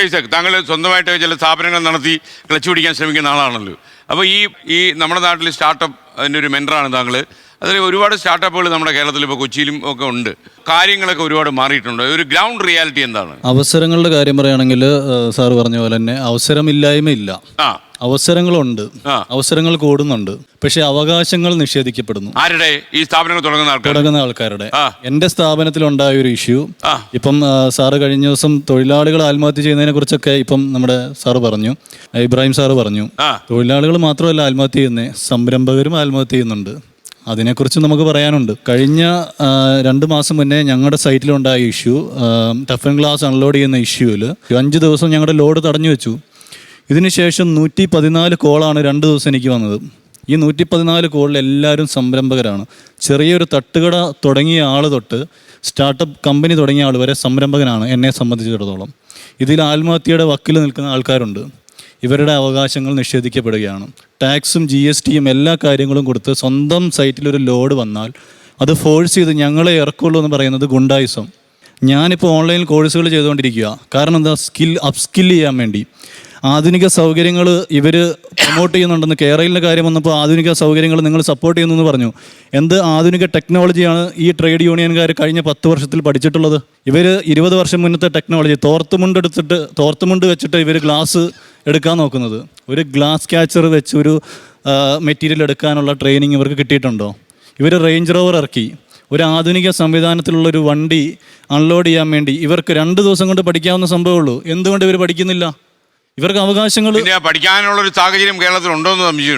ഐസക്, താങ്കൾ സ്വന്തമായിട്ട് ചില സ്ഥാപനങ്ങൾ നടത്തി ക്ലച്ച് പിടിക്കാൻ ശ്രമിക്കുന്ന ആളാണല്ലോ. അപ്പോൾ ഈ നമ്മുടെ നാട്ടിൽ സ്റ്റാർട്ടപ്പ് അതിൻ്റെ ഒരു മെൻറ്ററാണ് താങ്കൾ. അതിൽ ഒരുപാട് സ്റ്റാർട്ടപ്പുകൾ നമ്മുടെ കേരളത്തിൽ ഇപ്പോൾ കൊച്ചിയിലും ഒക്കെ ഉണ്ട്. കാര്യങ്ങളൊക്കെ ഒരുപാട് മാറിയിട്ടുണ്ട്. ഒരു ഗ്രൗണ്ട് റിയാലിറ്റി എന്താണ്? അവസരങ്ങളുടെ കാര്യം പറയുകയാണെങ്കിൽ സാറ് പറഞ്ഞ പോലെ തന്നെ അവസരമില്ലായ്മയില്ല, അവസരങ്ങളുണ്ട്, അവസരങ്ങൾ കൂടുന്നുണ്ട്. പക്ഷെ അവകാശങ്ങൾ നിഷേധിക്കപ്പെടുന്നു. ആരുടെ? ഈ സ്ഥാപനങ്ങൾ തുടങ്ങുന്ന ആൾക്കാരുടെ. എന്റെ സ്ഥാപനത്തിലുണ്ടായ ഒരു ഇഷ്യൂ ഇപ്പം സാറ് കഴിഞ്ഞ ദിവസം തൊഴിലാളികൾ ആത്മഹത്യ ചെയ്യുന്നതിനെ കുറിച്ചൊക്കെ ഇപ്പം നമ്മുടെ സാറ് പറഞ്ഞു, ഇബ്രാഹിം സാറ് പറഞ്ഞു. തൊഴിലാളികൾ മാത്രമല്ല ആത്മഹത്യ ചെയ്യുന്നത്, സംരംഭകരും ആത്മഹത്യ ചെയ്യുന്നുണ്ട്. അതിനെക്കുറിച്ച് നമുക്ക് പറയാനുണ്ട്. കഴിഞ്ഞ 2 മാസം മുന്നേ ഞങ്ങളുടെ സൈറ്റിലുണ്ടായ issue, tough and glass unload ചെയ്യുന്ന ഇഷ്യൂവിൽ 5 ദിവസം ഞങ്ങളുടെ ലോഡ് തടഞ്ഞു വെച്ചു. ഇതിനുശേഷം 114 കോളാണ് 2 ദിവസം എനിക്ക് വന്നത്. ഈ 114 കോളിൽ എല്ലാവരും സംരംഭകരാണ്. ചെറിയൊരു തട്ടുകട തുടങ്ങിയ ആൾ തൊട്ട് സ്റ്റാർട്ടപ്പ് കമ്പനി തുടങ്ങിയ ആൾ വരെ സംരംഭകനാണ് എന്നെ സംബന്ധിച്ചിടത്തോളം. ഇതിൽ ആത്മഹത്യയുടെ വക്കിൽ നിൽക്കുന്ന ആൾക്കാരുണ്ട്. ഇവരുടെ അവകാശങ്ങൾ നിഷേധിക്കപ്പെടുകയാണ്. ടാക്സും GST എല്ലാ കാര്യങ്ങളും കൊടുത്ത് സ്വന്തം സൈറ്റിലൊരു ലോഡ് വന്നാൽ അത് ഫോഴ്സ് ചെയ്ത് ഞങ്ങളെ ഇറക്കുള്ളൂ എന്ന് പറയുന്നത് ഗുണ്ടായിസം. ഞാനിപ്പോൾ ഓൺലൈൻ കോഴ്സുകൾ ചെയ്തുകൊണ്ടിരിക്കുക. കാരണം എന്താ? അപ്സ്കിൽ ചെയ്യാൻ വേണ്ടി. ആധുനിക സൗകര്യങ്ങൾ ഇവർ പ്രൊമോട്ട് ചെയ്യുന്നുണ്ടെന്ന്. കേരളയിലെ കാര്യം വന്നപ്പോൾ ആധുനിക സൗകര്യങ്ങൾ നിങ്ങൾ സപ്പോർട്ട് ചെയ്യുന്നു എന്ന് പറഞ്ഞു. എന്ത് ആധുനിക ടെക്നോളജിയാണ് ഈ ട്രേഡ് യൂണിയൻകാർ കഴിഞ്ഞ 10 വർഷത്തിൽ പഠിച്ചിട്ടുള്ളത്? ഇവർ 20 വർഷം മുന്നത്തെ ടെക്നോളജി തോർത്തുമുണ്ട് വെച്ചിട്ട് ഇവർ ഗ്ലാസ് എടുക്കാൻ നോക്കുന്നത്. ഒരു ഗ്ലാസ് ക്യാച്ചർ വെച്ച് ഒരു മെറ്റീരിയൽ എടുക്കാനുള്ള ട്രെയിനിങ് ഇവർക്ക് കിട്ടിയിട്ടുണ്ടോ? ഇവർ റേഞ്ച് റോവർ ഇറക്കി. ഒരു ആധുനിക സംവിധാനത്തിലുള്ളൊരു വണ്ടി അൺലോഡ് ചെയ്യാൻ വേണ്ടി ഇവർക്ക് 2 ദിവസം കൊണ്ട് പഠിക്കാവുന്ന സംഭവമുള്ളൂ. എന്തുകൊണ്ട് ഇവർ പഠിക്കുന്നില്ല? ഇവർക്ക് അവകാശങ്ങൾ പഠിക്കാനുള്ളൊരു സാഹചര്യം കേരളത്തിൽ ഉണ്ടോ എന്ന് സംശയം.